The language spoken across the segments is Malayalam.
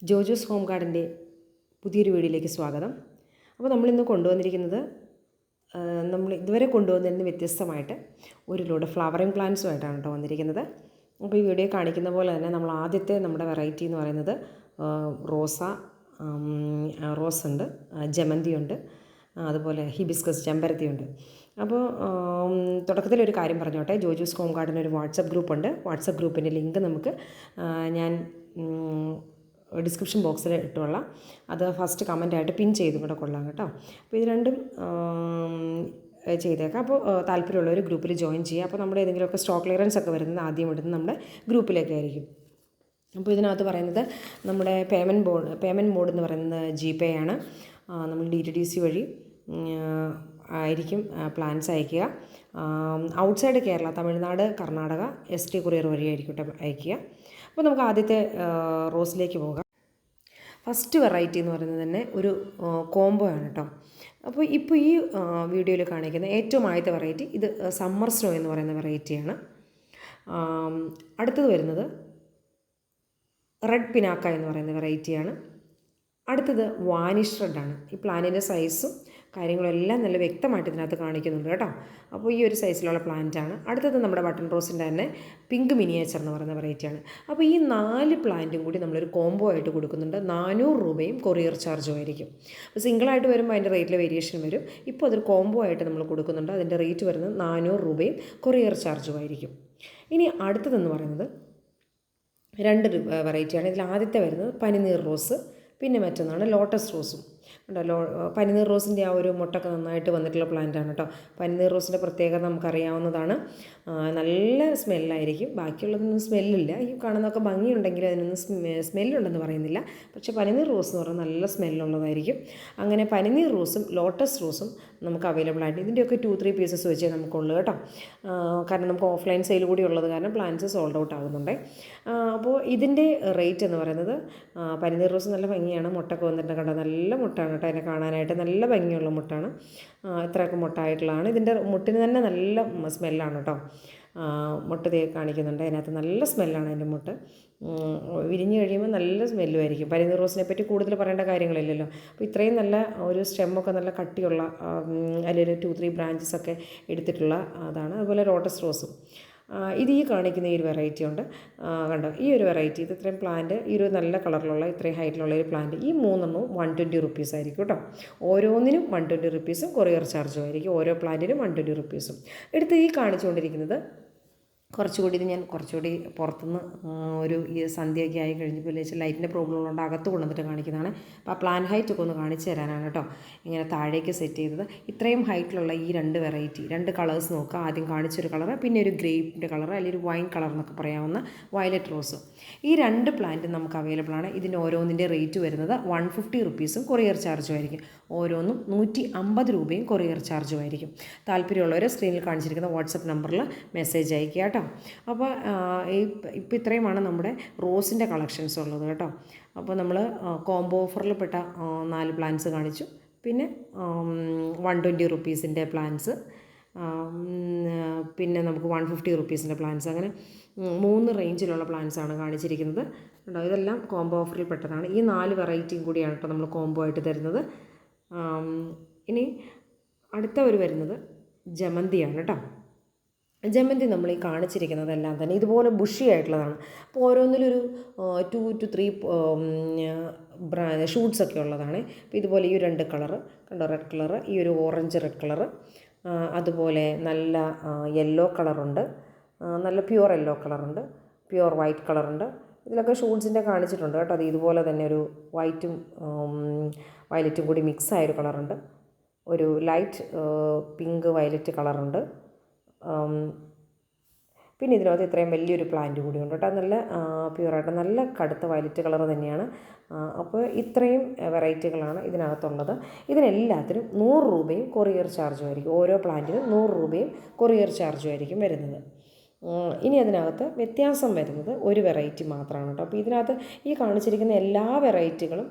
ജോജോസ് ഹോം ഗാർഡൻ്റെ പുതിയൊരു വീഡിയോയിലേക്ക് സ്വാഗതം. അപ്പോൾ നമ്മളിന്ന് കൊണ്ടുവന്നിരിക്കുന്നത് നമ്മൾ ഇതുവരെ കൊണ്ടുവന്നതിന് വ്യത്യസ്തമായിട്ട് ഒരു ലോഡ് ഫ്ലവറിങ് പ്ലാന്റ്സുമായിട്ടാണ് കേട്ടോ വന്നിരിക്കുന്നത്. അപ്പോൾ ഈ വീഡിയോ കാണിക്കുന്ന പോലെ തന്നെ നമ്മൾ ആദ്യത്തെ നമ്മുടെ വെറൈറ്റി എന്ന് പറയുന്നത് റോസ് ഉണ്ട്, ജമന്തി ഉണ്ട്, അതുപോലെ ഹിബിസ്കസ് ചെമ്പരത്തിയുണ്ട്. അപ്പോൾ തുടക്കത്തിലൊരു കാര്യം പറഞ്ഞോട്ടെ, ജോജോസ് ഹോം ഗാർഡൻ ഒരു വാട്സപ്പ് ഗ്രൂപ്പുണ്ട്. വാട്സപ്പ് ഗ്രൂപ്പിൻ്റെ ലിങ്ക് നമുക്ക് ഞാൻ ഡിസ്ക്രിപ്ഷൻ ബോക്സിൽ ഇട്ടുകൊള്ളാം. അത് ഫസ്റ്റ് കമൻറ്റായിട്ട് പിൻ ചെയ്തും കൂടെ കൊള്ളാം കേട്ടോ. അപ്പോൾ ഇത് രണ്ടും ചെയ്തേക്കാം. അപ്പോൾ താല്പര്യമുള്ളവർ ഗ്രൂപ്പിൽ ജോയിൻ ചെയ്യുക. അപ്പോൾ നമ്മുടെ ഏതെങ്കിലുമൊക്കെ സ്റ്റോക്ക് ക്ലിയറൻസ് ഒക്കെ വരുന്നത് ആദ്യം ഇടുന്നത് നമ്മുടെ ഗ്രൂപ്പിലേക്കായിരിക്കും. അപ്പോൾ ഇതിനകത്ത് പറയുന്നത് നമ്മുടെ പേയ്മെൻറ്റ് മോഡ് എന്ന് പറയുന്നത് GPay ആണ്. നമ്മൾ DTDC വഴി ആയിരിക്കും പ്ലാൻസ് അയക്കുക. Outside Kerala, Tamil Nadu, Karnataka ST courier വഴിയായിരിക്കും അയക്കുക. അപ്പോൾ നമുക്ക് ആദ്യത്തെ റോസിലേക്ക് പോകാം. ഫസ്റ്റ് വെറൈറ്റി എന്ന് പറയുന്നത് തന്നെ ഒരു കോംബോ ആണ് കേട്ടോ. അപ്പോൾ ഇപ്പോൾ ഈ വീഡിയോയിൽ കാണിക്കുന്ന ഏറ്റവും ആദ്യത്തെ വെറൈറ്റി ഇത് സമ്മർ സ്നോ എന്ന് പറയുന്ന വെറൈറ്റിയാണ്. അടുത്തത് വരുന്നത് റെഡ് പിനാക്ക എന്ന് പറയുന്ന വെറൈറ്റിയാണ്. അടുത്തത് വാനിഷ് റെഡാണ്. ഈ പ്ലാന്റിൻ്റെ സൈസും കാര്യങ്ങളെല്ലാം നല്ല വ്യക്തമായിട്ട് ഇതിനകത്ത് കാണിക്കുന്നുണ്ട് കേട്ടോ. അപ്പോൾ ഈ ഒരു സൈസിലുള്ള പ്ലാന്റാണ്. അടുത്തത് നമ്മുടെ ബട്ടൺ റോസിൻ്റെ തന്നെ പിങ്ക് മിനിയേച്ചർ എന്ന് പറയുന്ന വെറൈറ്റിയാണ്. അപ്പോൾ ഈ 4 പ്ലാന്റും കൂടി നമ്മളൊരു കോംബോ ആയിട്ട് കൊടുക്കുന്നുണ്ട്. 400 രൂപയും കൊറിയർ ചാർജും ആയിരിക്കും. അപ്പോൾ സിംഗിളായിട്ട് വരുമ്പോൾ അതിൻ്റെ റേറ്റിൽ വേരിയേഷൻ വരും. ഇപ്പോൾ അതൊരു കോംബോ ആയിട്ട് നമ്മൾ കൊടുക്കുന്നുണ്ട്. അതിൻ്റെ റേറ്റ് വരുന്നത് 400 രൂപയും കൊറിയർ ചാർജും ആയിരിക്കും. ഇനി അടുത്തതെന്ന് പറയുന്നത് 2 വെറൈറ്റിയാണ്. ഇതിൽ ആദ്യത്തെ വരുന്നത് പനിനീർ റോസ്, പിന്നെ മറ്റൊന്നാണ് ലോട്ടസ് റോസും. ഉണ്ടല്ലോ, പനിനീർ റോസിൻ്റെ ആ ഒരു മുട്ടൊക്കെ നന്നായിട്ട് വന്നിട്ടുള്ള പ്ലാന്റാണ് കേട്ടോ. പനിനീർ റോസിൻ്റെ പ്രത്യേകത നമുക്കറിയാവുന്നതാണ്. നല്ല സ്മെല്ലായിരിക്കും. ബാക്കിയുള്ളതൊന്നും സ്മെല്ലില്ല. ഈ കാണുന്നതൊക്കെ ഭംഗിയുണ്ടെങ്കിൽ അതിനൊന്നും സ്മെല്ലുണ്ടെന്ന് പറയുന്നില്ല. പക്ഷേ പനിനീർ റോസ് എന്ന് പറഞ്ഞാൽ നല്ല സ്മെല്ലുള്ളതായിരിക്കും. അങ്ങനെ പനിനീർ റോസും ലോട്ടസ് റോസും നമുക്ക് അവൈലബിൾ ആയിട്ട് ഇതിൻ്റെയൊക്കെ 2-3 പീസസ് വെച്ചേ നമുക്കുള്ളൂ കേട്ടോ. കാരണം നമുക്ക് ഓഫ്ലൈൻ സെയിൽ കൂടി ഉള്ളത് കാരണം പ്ലാന്റ്സ് സോൾഡ് ഔട്ട് ആകുന്നുണ്ട്. അപ്പോൾ ഇതിൻ്റെ റേറ്റ് എന്ന് പറയുന്നത്, പനിനീർ റോസ് നല്ല ഭംഗിയാണ്, മുട്ടൊക്കെ വന്നിട്ട് കണ്ടോ, നല്ല മുട്ടാണ് കേട്ടോ. അതിനെ കാണാനായിട്ട് നല്ല ഭംഗിയുള്ള മുട്ടാണ്. ഇത്രയൊക്കെ മുട്ടായിട്ടുള്ളതാണ്. ഇതിൻ്റെ മുട്ടിന് തന്നെ നല്ല സ്മെല്ലാണ് കേട്ടോ. മുട്ട കാണിക്കുന്നുണ്ട്, അതിനകത്ത് നല്ല സ്മെല്ലാണ് അതിൻ്റെ മുട്ട്. വിരിഞ്ഞ് കഴിയുമ്പോൾ നല്ല സ്മെല്ലുമായിരിക്കും. പനിനീർ റോസിനെ പറ്റി കൂടുതൽ പറയേണ്ട കാര്യങ്ങളില്ലല്ലോ. അപ്പോൾ ഇത്രയും നല്ല ഒരു സ്റ്റെമ്മൊക്കെ നല്ല കട്ടിയുള്ള, അതിലൊരു 2-3 ബ്രാഞ്ചസൊക്കെ എടുത്തിട്ടുള്ള അതാണ്. അതുപോലെ ലോട്ടസ് റോസും ഇത് ഈ കാണിക്കുന്ന ഈ ഒരു വെറൈറ്റി ഉണ്ട് കണ്ടോ. ഈ ഒരു വെറൈറ്റി, ഇത് ഇത്രയും പ്ലാന്റ്, ഈ ഒരു നല്ല കളറിലുള്ള ഇത്രയും ഹൈറ്റിലുള്ള ഒരു പ്ലാന്റ്, ഈ 3 120 റുപ്പീസ് ആയിരിക്കും കേട്ടോ. ഓരോന്നിനും 120 റുപ്പീസും കൊറിയർ ചാർജും ആയിരിക്കും. ഓരോ പ്ലാന്റിനും 120 റുപ്പീസും. എടുത്ത് ഈ കാണിച്ചുകൊണ്ടിരിക്കുന്നത് കുറച്ചുകൂടി ഇത് ഞാൻ കുറച്ചുകൂടി പുറത്തുനിന്ന് ഒരു ഈ സന്ധ്യയൊക്കെ ആയി കഴിഞ്ഞപ്പോൾ ലൈറ്റിൻ്റെ പ്രോബ്ലം ഉള്ളതുകൊണ്ട് അകത്ത് കൊണ്ടുവന്നിട്ട് കാണിക്കുന്നതാണ്. അപ്പോൾ ആ പ്ലാൻ ഹൈറ്റൊക്കെ ഒന്ന് കാണിച്ചു തരാനാണ് കേട്ടോ ഇങ്ങനെ താഴേക്ക് സെറ്റ് ചെയ്തത്. ഇത്രയും ഹൈറ്റിലുള്ള ഈ 2 വെറൈറ്റി, 2 കളേഴ്സ് നോക്കുക. ആദ്യം കാണിച്ചൊരു കളറ്, പിന്നെ ഒരു ഗ്രേപ്പിൻ്റെ കളർ, അല്ലെങ്കിൽ ഒരു വൈൻ കളർ എന്നൊക്കെ പറയാവുന്ന വയലറ്റ് റോസ്. ഈ 2 പ്ലാന്റും നമുക്ക് അവൈലബിൾ ആണ്. ഇതിന് ഓരോന്നിൻ്റെ റേറ്റ് വരുന്നത് 150 റുപ്പീസും കൊറിയർ ചാർജും ആയിരിക്കും. ഓരോന്നും 150 രൂപയും കൊറിയർ ചാർജും ആയിരിക്കും. താല്പര്യമുള്ളവർ സ്ക്രീനിൽ കാണിച്ചിരിക്കുന്ന വാട്സപ്പ് നമ്പറിൽ മെസ്സേജ് അയക്കുക കേട്ടോ. അപ്പോൾ ഇപ്പോൾ ഇത്രയുമാണ് നമ്മുടെ റോസിൻ്റെ കളക്ഷൻസ് ഉള്ളത് കേട്ടോ. അപ്പോൾ നമ്മൾ കോംബോ ഓഫറിൽ പെട്ട 4 പ്ലാന്റ്സ് കാണിച്ചു. പിന്നെ 120 റുപ്പീസിൻ്റെ പ്ലാന്റ്സ്, പിന്നെ നമുക്ക് 150 റുപ്പീസിൻ്റെ പ്ലാന്റ്സ്, അങ്ങനെ 3 റേഞ്ചിലുള്ള പ്ലാന്റ്സാണ് കാണിച്ചിരിക്കുന്നത് കേട്ടോ. ഇതെല്ലാം കോംബോ ഓഫറിൽ പെട്ടതാണ്. ഈ 4 വെറൈറ്റിയും കൂടിയാണ് കേട്ടോ നമ്മൾ കോംബോ ആയിട്ട് തരുന്നത്. ഇനി അടുത്ത ഒരു വരുന്നത് ജമന്തിയാണ് കേട്ടോ. ജമന്തി നമ്മൾ ഈ കാണിച്ചിരിക്കുന്നതെല്ലാം തന്നെ ഇതുപോലെ ബുഷി ആയിട്ടുള്ളതാണ്. അപ്പോൾ ഓരോന്നിലൊരു 2-3 ഷൂട്ട്സൊക്കെ ഉള്ളതാണ്. അപ്പോൾ ഇതുപോലെ ഈ 2 കളറ് കണ്ടോ, റെഡ് കളറ്, ഈ ഒരു ഓറഞ്ച് റെഡ് കളറ്, അതുപോലെ നല്ല യെല്ലോ കളറുണ്ട്, നല്ല പ്യുവർ യെല്ലോ കളറുണ്ട്, പ്യുവർ വൈറ്റ് കളറുണ്ട്. ഇതിലൊക്കെ ഷൂട്ട്സിൻ്റെ കാണിച്ചിട്ടുണ്ട് കേട്ടോ. അത് ഇതുപോലെ തന്നെ ഒരു വൈറ്റും വയലറ്റും കൂടി മിക്സായൊരു കളറുണ്ട്, ഒരു ലൈറ്റ് പിങ്ക് വയലറ്റ് കളറുണ്ട്. പിന്നെ ഇതിനകത്ത് ഇത്രയും വലിയൊരു പ്ലാന്റ് കൂടിയുണ്ട് കേട്ടോ. നല്ല പ്യുവറായിട്ട് നല്ല കടുത്ത വയലറ്റ് കളർ തന്നെയാണ്. അപ്പോൾ ഇത്രയും വെറൈറ്റികളാണ് ഇതിനകത്തുള്ളത്. ഇതിനെല്ലാത്തിനും 100 രൂപയും കൊറിയർ ചാർജും ആയിരിക്കും. ഓരോ പ്ലാന്റിനും 100 രൂപയും കൊറിയർ ചാർജും ആയിരിക്കും വരുന്നത്. ഇനി അതിനകത്ത് വ്യത്യാസം വരുന്നത് ഒരു വെറൈറ്റി മാത്രമാണ് കേട്ടോ. അപ്പോൾ ഇതിനകത്ത് ഈ കാണിച്ചിരിക്കുന്ന എല്ലാ വെറൈറ്റികളും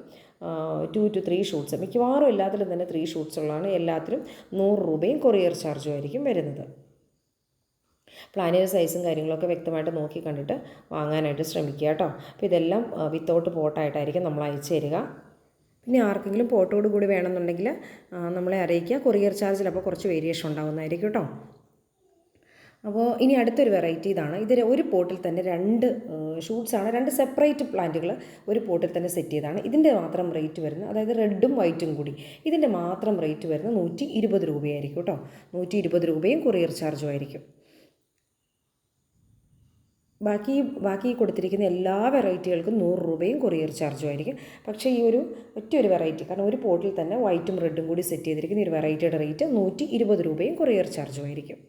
2-3 ഷൂട്ട്സ്, മിക്കവാറും എല്ലാത്തിലും തന്നെ 3 ഷൂട്ട്സ് ഉള്ളതാണ്. എല്ലാത്തിനും 100 രൂപയും കൊറിയർ ചാർജും ആയിരിക്കും വരുന്നത്. പ്ലാനിൻ്റെ സൈസും കാര്യങ്ങളൊക്കെ വ്യക്തമായിട്ട് നോക്കി കണ്ടിട്ട് വാങ്ങാനായിട്ട് ശ്രമിക്കുക കേട്ടോ. അപ്പോൾ ഇതെല്ലാം വിത്തൗട്ട് പോട്ടായിട്ടായിരിക്കും നമ്മൾ അയച്ചു തരിക. പിന്നെ ആർക്കെങ്കിലും പോട്ടോട് കൂടി വേണമെന്നുണ്ടെങ്കിൽ നമ്മളെ അറിയിക്കുക. കൊറിയർ ചാർജിൽ അപ്പോൾ കുറച്ച് വേരിയേഷൻ ഉണ്ടാകുന്നതായിരിക്കും കേട്ടോ. അപ്പോൾ ഇനി അടുത്തൊരു വെറൈറ്റി ഇതാണ്. ഇതിൽ ഒരു പോട്ടിൽ തന്നെ 2 ഷൂട്ട്സാണ്, 2 സെപ്പറേറ്റ് പ്ലാന്റുകൾ ഒരു പോട്ടിൽ തന്നെ സെറ്റ് ചെയ്താണ്. ഇതിൻ്റെ മാത്രം റേറ്റ് വരുന്നത്, അതായത് റെഡും വൈറ്റും കൂടി ഇതിൻ്റെ മാത്രം റേറ്റ് വരുന്നത് 120 രൂപയായിരിക്കും കേട്ടോ. 120 രൂപയും കൊറിയർ ചാർജും ആയിരിക്കും. ബാക്കി കൊടുത്തിരിക്കുന്ന എല്ലാ വെറൈറ്റികൾക്കും 100 രൂപയും കൊറിയർ ചാർജും ആയിരിക്കും. പക്ഷേ ഈ ഒറ്റൊരു വെറൈറ്റി, കാരണം ഒരു പോട്ടിൽ തന്നെ വൈറ്റും റെഡും കൂടി സെറ്റ് ചെയ്തിരിക്കുന്ന ഒരു വെറൈറ്റിയുടെ റേറ്റ് 120 രൂപയും കൊറിയർ ചാർജും ആയിരിക്കും.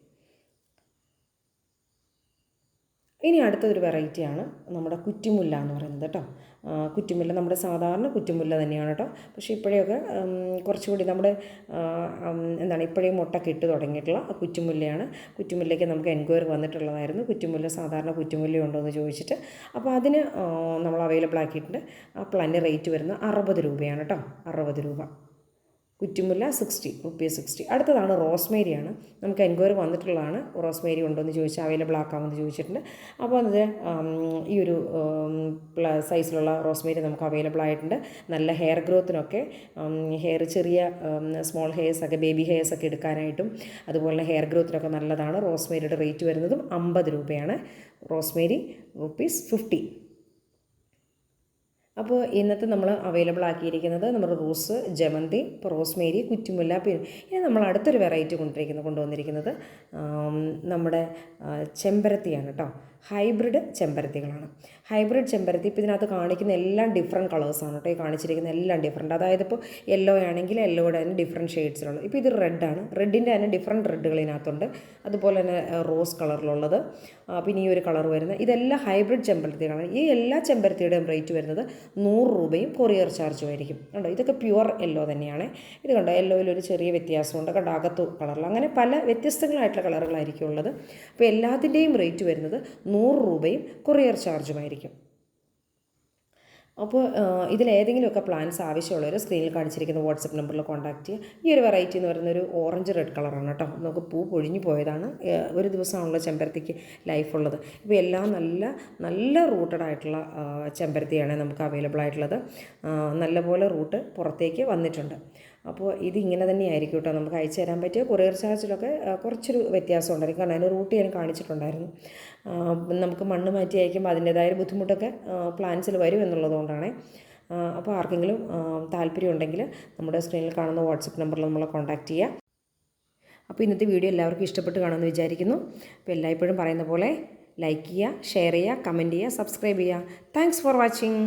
ഇനി അടുത്തൊരു വെറൈറ്റിയാണ് നമ്മുടെ കുറ്റിമുല്ല എന്ന് പറയുന്നത് കേട്ടോ. കുറ്റിമുല്ല നമ്മുടെ സാധാരണ കുറ്റിമുല്ല തന്നെയാണ് കേട്ടോ. പക്ഷേ ഇപ്പോഴൊക്കെ കുറച്ചുകൂടി നമ്മുടെ ഇപ്പോഴേ മുട്ടൊക്കെ ഇട്ട് തുടങ്ങിയിട്ടുള്ള കുറ്റിമുല്ലയാണ്. കുറ്റിമുല്ലയ്ക്ക് നമുക്ക് എൻക്വയറി വന്നിട്ടുള്ളതായിരുന്നു, കുറ്റിമുല്ല സാധാരണ കുറ്റിമുല്ല ഉണ്ടോ എന്ന് ചോദിച്ചിട്ട്. അപ്പോൾ അതിന് നമ്മൾ അവൈലബിൾ ആക്കിയിട്ടുണ്ട്. ആ പ്ലാന്റ് റേറ്റ് വരുന്നത് 60 രൂപയാണ് കേട്ടോ. 60 രൂപ. കുറ്റിമുല്ല 60 റുപ്പീസ് 60. അടുത്തതാണ് റോസ്മേരിയാണ്. നമുക്ക് എൻക്വയറി വന്നിട്ടുള്ളതാണ്. റോസ്മേരി ഉണ്ടോ എന്ന് ചോദിച്ചാൽ അവൈലബിൾ ആക്കാമെന്ന് ചോദിച്ചിട്ടുണ്ട്. അപ്പോൾ അത് ഈ ഒരു സൈസിലുള്ള റോസ്മേരി നമുക്ക് അവൈലബിൾ ആയിട്ടുണ്ട്. നല്ല ഹെയർ ഗ്രോത്തിനൊക്കെ, ചെറിയ സ്മോൾ ഹെയർസൊക്കെ, ബേബി ഹെയർസൊക്കെ എടുക്കാനായിട്ടും അതുപോലെ ഹെയർ ഗ്രോത്തിനൊക്കെ നല്ലതാണ്. റോസ്മേരിയുടെ റേറ്റ് വരുന്നതും 50 രൂപയാണ്. Rosemary rupees 50. അപ്പോൾ ഇന്നത്തെ നമ്മൾ അവൈലബിൾ ആക്കിയിരിക്കുന്നത് നമ്മുടെ റോസ്, ജമന്തി, റോസ്മേരി, കുറ്റിമുല്ല. പിന്നെ നമ്മൾ അടുത്തൊരു വെറൈറ്റി കൊണ്ടുവന്നിരിക്കുന്നത് നമ്മുടെ ചെമ്പരത്തിയാണ് കേട്ടോ. ഹൈബ്രിഡ് ചെമ്പരത്തികളാണ്. ഹൈബ്രിഡ് ചെമ്പരത്തി ഇപ്പോൾ ഇതിനകത്ത് കാണിക്കുന്ന എല്ലാം ഡിഫറെൻറ്റ് കളേഴ്സാണ് കേട്ടോ. ഈ കാണിച്ചിരിക്കുന്ന എല്ലാം ഡിഫറെൻറ്റ്. അതായത് ഇപ്പോൾ യെല്ലോ ആണെങ്കിൽ യെല്ലോയുടെ തന്നെ ഡിഫറെൻറ്റ് ഷെയ്ഡ്സിലുള്ളത്. ഇപ്പോൾ ഇത് റെഡാണ്, റെഡിൻ്റെ തന്നെ ഡിഫറെൻറ്റ് റെഡുകൾ ഇതിനകത്തുണ്ട്. അതുപോലെ തന്നെ റോസ് കളറിലുള്ളത്, പിന്നെ ഈ ഒരു കളർ വരുന്നത്, ഇതെല്ലാം ഹൈബ്രിഡ് ചെമ്പരത്തികളാണ്. ഈ എല്ലാ ചെമ്പരത്തിയുടെയും റേറ്റ് വരുന്നത് 100 രൂപയും കൊറിയർ ചാർജും ആയിരിക്കും. കണ്ടോ, ഇതൊക്കെ പ്യുവർ യെല്ലോ തന്നെയാണ്. ഇത് കണ്ടോ, യെല്ലോയിൽ ഒരു ചെറിയ വ്യത്യാസമുണ്ട്. കണ്ടോ, അകത്ത് കളറിൽ അങ്ങനെ പല വ്യത്യസ്തങ്ങളായിട്ടുള്ള കളറുകളായിരിക്കും ഉള്ളത്. അപ്പോൾ എല്ലാത്തിൻ്റെയും റേറ്റ് വരുന്നത് 100 രൂപയും കൊറിയർ ചാർജുമായിരിക്കും. അപ്പോൾ ഇതിലേതെങ്കിലുമൊക്കെ പ്ലാൻസ് ആവശ്യമുള്ളവർ സ്ക്രീനിൽ കാണിച്ചിരിക്കുന്ന വാട്സപ്പ് നമ്പറിൽ കോൺടാക്റ്റ് ചെയ്യുക. ഈ ഒരു വെറൈറ്റി എന്ന് പറയുന്നൊരു ഓറഞ്ച് റെഡ് കളറാണ് കേട്ടോ. നമുക്ക് പൂ പൊഴിഞ്ഞു പോയതാണ്. ഒരു ദിവസമാണല്ലോ ചെമ്പരത്തിക്ക് ലൈഫുള്ളത്. ഇപ്പോൾ എല്ലാം നല്ല റൂട്ടഡ് ആയിട്ടുള്ള ചെമ്പരത്തിയാണ് നമുക്ക് അവൈലബിൾ ആയിട്ടുള്ളത്. നല്ലപോലെ റൂട്ട് പുറത്തേക്ക് വന്നിട്ടുണ്ട്. അപ്പോൾ ഇതിങ്ങനെ തന്നെയായിരിക്കും കേട്ടോ നമുക്ക് അയച്ചു തരാൻ പറ്റിയ. കൊറിയർ ചാർജിലൊക്കെ കുറച്ചൊരു വ്യത്യാസം ഉണ്ടായിരിക്കും, കാരണം അതിൻ്റെ റൂട്ട് ഞാൻ കാണിച്ചിട്ടുണ്ടായിരുന്നു. നമുക്ക് മണ്ണ് മാറ്റി അയക്കുമ്പോൾ അതിൻ്റേതായ ബുദ്ധിമുട്ടൊക്കെ പ്ലാന്റ്സിൽ വരും എന്നുള്ളതുകൊണ്ടാണ്. അപ്പോൾ ആർക്കെങ്കിലും താല്പര്യം ഉണ്ടെങ്കിൽ നമ്മുടെ സ്ക്രീനിൽ കാണുന്ന വാട്സപ്പ് നമ്പറിൽ നമ്മളെ കോൺടാക്റ്റ് ചെയ്യുക. അപ്പോൾ ഇന്നത്തെ വീഡിയോ എല്ലാവർക്കും ഇഷ്ടപ്പെട്ട് കാണുമെന്ന് വിചാരിക്കുന്നു. അപ്പോൾ എല്ലായ്പ്പോഴും പറയുന്ന പോലെ ലൈക്ക് ചെയ്യുക, ഷെയർ ചെയ്യുക, കമൻറ്റ് ചെയ്യുക, സബ്സ്ക്രൈബ് ചെയ്യുക. Thanks for watching.